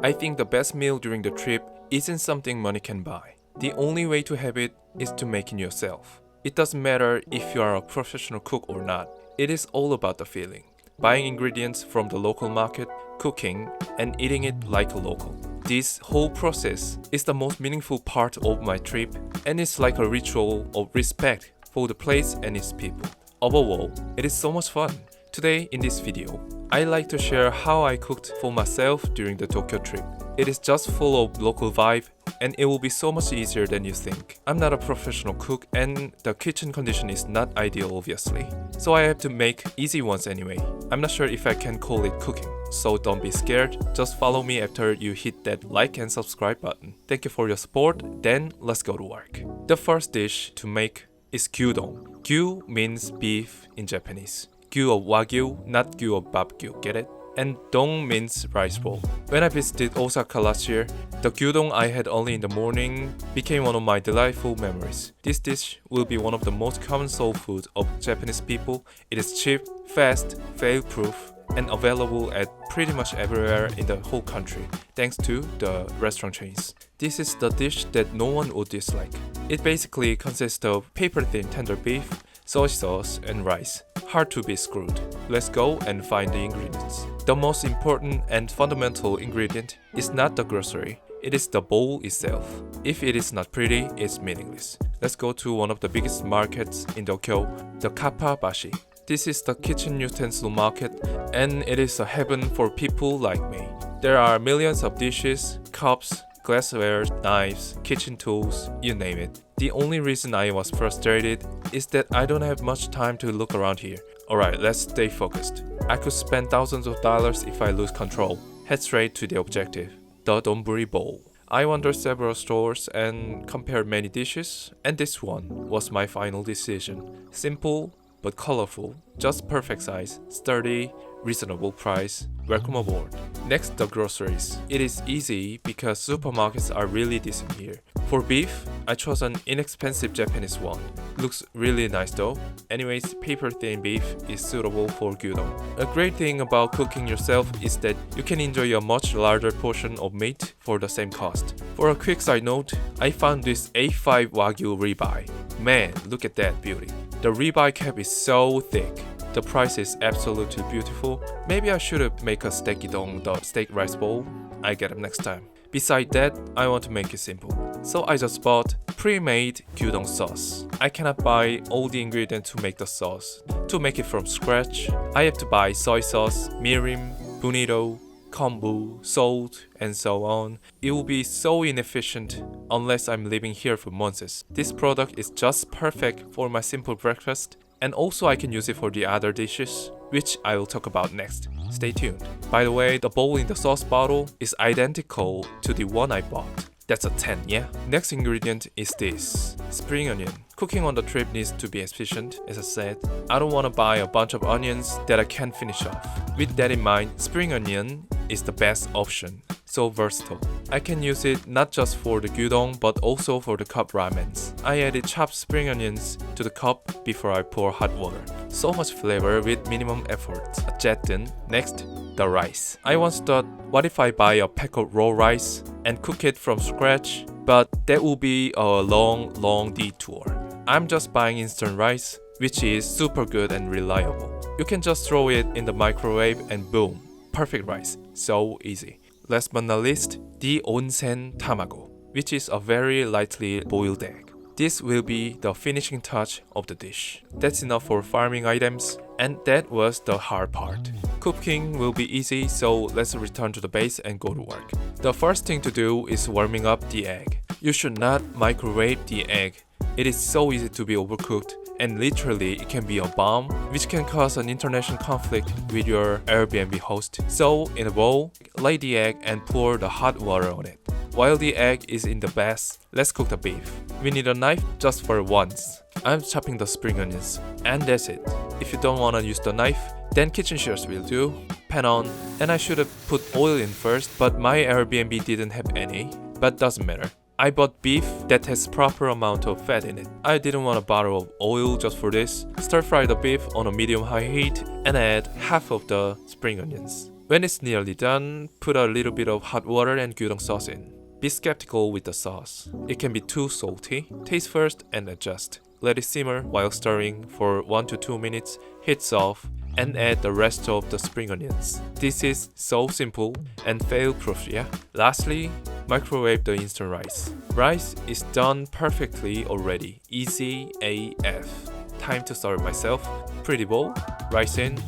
I think the best meal during the trip isn't something money can buy. The only way to have it is to make it yourself. It doesn't matter if you are a professional cook or not. It is all about the feeling. Buying ingredients from the local market, cooking, and eating it like a local. This whole process is the most meaningful part of my trip, and it's like a ritual of respect for the place and its people. Overall, it is so much fun. Today in this video, I like to share how I cooked for myself during the Tokyo trip. It is just full of local vibe, and it will be so much easier than you think. I'm not a professional cook and the kitchen condition is not ideal obviously, so I have to make easy ones anyway. I'm not sure if I can call it cooking, so don't be scared, just follow me after you hit that like and subscribe button. Thank you for your support, then let's go to work. The first dish to make is gyudon. Gyu means beef in Japanese. Gyu of Wagyu, not gyu of barbecue, get it? And dong means rice bowl. When I visited Osaka last year, the gyudon I had only in the morning became one of my delightful memories. This dish will be one of the most common soul food of Japanese people. It is cheap, fast, fail-proof, and available at pretty much everywhere in the whole country, thanks to the restaurant chains. This is the dish that no one would dislike. It basically consists of paper-thin tender beef, soy sauce, and rice. Hard to be screwed. Let's go and find the ingredients. The most important and fundamental ingredient is not the grocery, it is the bowl itself. If it is not pretty, it's meaningless. Let's go to one of the biggest markets in Tokyo, the Kappabashi. This is the kitchen utensil market, and it is a heaven for people like me. There are millions of dishes, cups, glassware, knives, kitchen tools, you name it. The only reason I was frustrated is that I don't have much time to look around here. Alright, let's stay focused. I could spend thousands of dollars if I lose control. Head straight to the objective, the donburi bowl. I wandered several stores and compared many dishes, and this one was my final decision. Simple but colorful, just perfect size, sturdy, reasonable price. Welcome aboard. Next, the groceries. It is easy because supermarkets are really decent here. For beef, I chose an inexpensive Japanese one. Looks really nice though. Anyways, paper-thin beef is suitable for gyudon. A great thing about cooking yourself is that you can enjoy a much larger portion of meat for the same cost. For a quick side note, I found this A5 Wagyu ribeye. Man, look at that beauty. The ribeye cap is so thick. The price is absolutely beautiful. Maybe I should have make a steakidong, the steak rice bowl. I get it next time. Besides that, I want to make it simple. So I just bought pre-made gyudon sauce. I cannot buy all the ingredients to make the sauce. To make it from scratch, I have to buy soy sauce, mirin, bonito, kombu, salt, and so on. It will be so inefficient unless I'm living here for months. This product is just perfect for my simple breakfast, and also I can use it for the other dishes, which I will talk about next. Stay tuned. By the way, the bowl in the sauce bottle is identical to the one I bought. That's a 10, yeah? Next ingredient is this, spring onion. Cooking on the trip needs to be efficient, as I said. I don't want to buy a bunch of onions that I can't finish off. With that in mind, spring onion is the best option. So versatile. I can use it not just for the gyudon but also for the cup ramens. I added chopped spring onions to the cup before I pour hot water. So much flavor with minimum effort. 어쨌든, next, the rice. I once thought, what if I buy a pack of raw rice and cook it from scratch? But that will be a long detour. I'm just buying instant rice, which is super good and reliable. You can just throw it in the microwave and boom, perfect rice. So easy. Last but not least, the onsen tamago, which is a very lightly boiled egg. This will be the finishing touch of the dish. That's enough for farming items, and that was the hard part. Cooking will be easy, so let's return to the base and go to work. The first thing to do is warming up the egg. You should not microwave the egg. It is so easy to be overcooked, and literally it can be a bomb, which can cause an international conflict with your Airbnb host. So in a bowl, lay the egg and pour the hot water on it. While the egg is in the bath, let's cook the beef. We need a knife just for once. I'm chopping the spring onions, and that's it. If you don't want to use the knife, then kitchen shears will do. Pan on, and I should have put oil in first, but my Airbnb didn't have any. But doesn't matter. I bought beef that has proper amount of fat in it. I didn't want a bottle of oil just for this. Stir fry the beef on a medium-high heat and add half of the spring onions. When it's nearly done, put a little bit of hot water and gyudon sauce in. Be skeptical with the sauce. It can be too salty. Taste first and adjust. Let it simmer while stirring for 1 to 2 minutes, heats off, and add the rest of the spring onions. This is so simple and fail-proof, yeah? Lastly, microwave the instant rice. Rice is done perfectly already. Easy AF. Time to serve myself. Pretty bowl, rice in,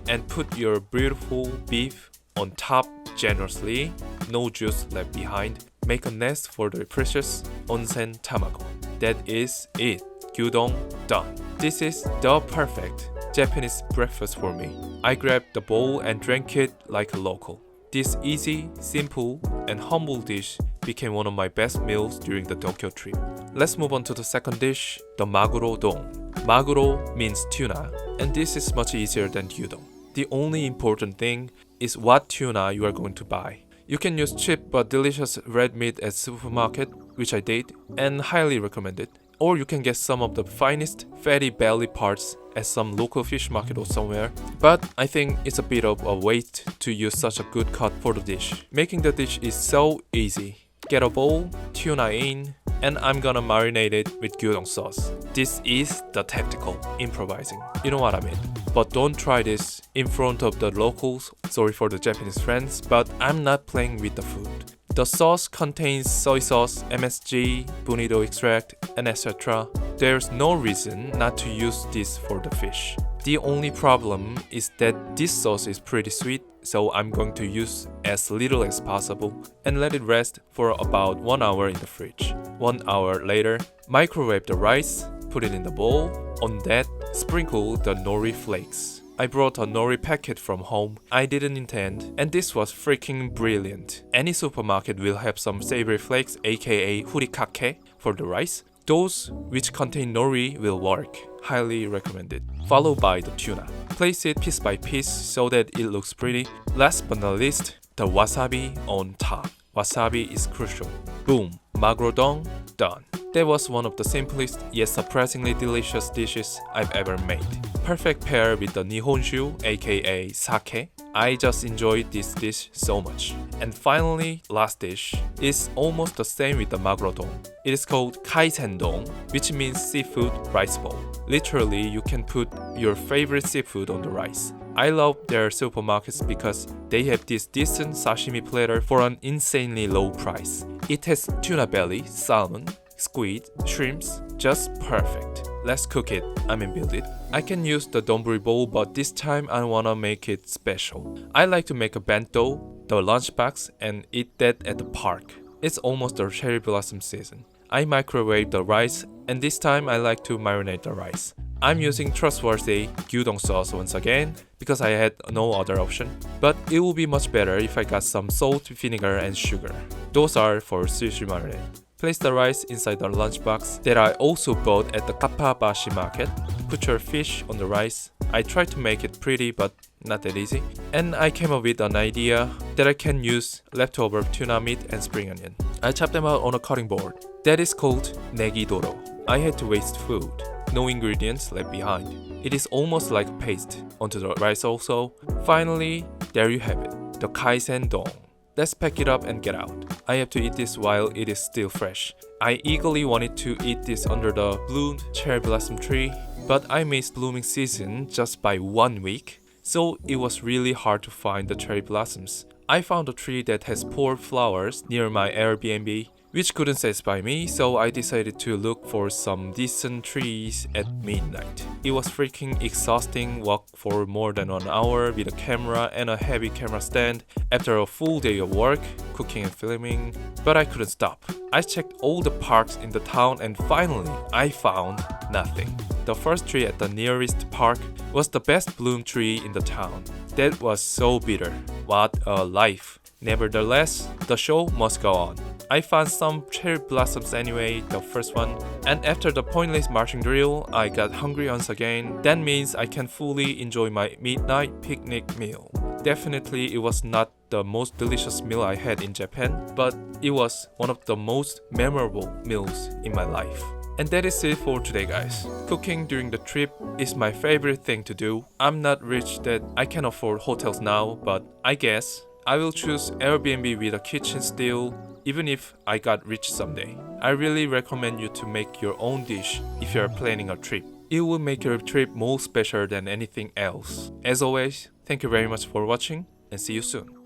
and put your beautiful beef on top generously. No juice left behind. Make a nest for the precious onsen tamago. That is it. Gyudon done. This is the perfect Japanese breakfast for me. I grabbed the bowl and drank it like a local. This easy, simple, and humble dish became one of my best meals during the Tokyo trip. Let's move on to the second dish, the Maguro don. Maguro means tuna, and this is much easier than gyudon. The only important thing is what tuna you are going to buy. You can use cheap but delicious red meat at supermarket, which I did, and highly recommend it. Or you can get some of the finest fatty belly parts at some local fish market or somewhere. But I think it's a bit of a waste to use such a good cut for the dish. Making the dish is so easy. Get a bowl, tuna in, and I'm gonna marinate it with gyudon sauce. This is the tactical improvising. You know what I mean? But don't try this in front of the locals. Sorry for the Japanese friends, but I'm not playing with the food. The sauce contains soy sauce, MSG, bonito extract, and etc. There's no reason not to use this for the fish. The only problem is that this sauce is pretty sweet, so I'm going to use as little as possible and let it rest for about 1 hour in the fridge. 1 hour later, microwave the rice, put it in the bowl. On that, sprinkle the nori flakes. I brought a nori packet from home. I didn't intend, and this was freaking brilliant. Any supermarket will have some savory flakes, aka furikake, for the rice. Those which contain nori will work. Highly recommended. Followed by the tuna. Place it piece by piece so that it looks pretty. Last but not least, the wasabi on top. Wasabi is crucial. Boom! Maguro don done. That was one of the simplest yet surprisingly delicious dishes I've ever made. Perfect pair with the Nihonshu, aka sake. I just enjoyed this dish so much. And finally, last dish is almost the same with the Maguro don. It is called Kaisen don, which means seafood rice bowl. Literally, you can put your favorite seafood on the rice. I love their supermarkets because they have this decent sashimi platter for an insanely low price. It has tuna belly, salmon, squid, shrimps, just perfect. Let's cook it, build it. I can use the donburi bowl, but this time I wanna make it special. I like to make a bento, the lunchbox, and eat that at the park. It's almost the cherry blossom season. I microwave the rice, and this time I like to marinate the rice. I'm using trustworthy gyudon sauce once again because I had no other option. But it would be much better if I got some salt, vinegar, and sugar. Those are for sushi marinade. Place the rice inside the lunchbox that I also bought at the Kappabashi market. Put your fish on the rice. I tried to make it pretty, but not that easy. And I came up with an idea that I can use leftover tuna meat and spring onion. I chopped them out on a cutting board. That is called negidoro. I had to waste food. No ingredients left behind. It is almost like paste onto the rice also. Finally, there you have it, the Kaisen don. Let's pack it up and get out. I have to eat this while it is still fresh. I eagerly wanted to eat this under the bloomed cherry blossom tree, but I missed blooming season just by 1 week, so it was really hard to find the cherry blossoms. I found a tree that has 4 flowers near my Airbnb, which couldn't satisfy me, so I decided to look for some decent trees at midnight. It was freaking exhausting walk for more than 1 hour with a camera and a heavy camera stand after a full day of work, cooking and filming, but I couldn't stop. I checked all the parks in the town and finally I found nothing. The first tree at the nearest park was the best bloom tree in the town. That was so bitter. What a life. Nevertheless, the show must go on. I found some cherry blossoms anyway, the first one, and after the pointless marching drill, I got hungry once again. That means I can fully enjoy my midnight picnic meal. Definitely it was not the most delicious meal I had in Japan, but it was one of the most memorable meals in my life. And that is it for today, guys. Cooking during the trip is my favorite thing to do. I'm not rich that I can afford hotels now, but I guess I will choose Airbnb with a kitchen still, even if I got rich someday. I really recommend you to make your own dish if you are planning a trip. It will make your trip more special than anything else. As always, thank you very much for watching and see you soon.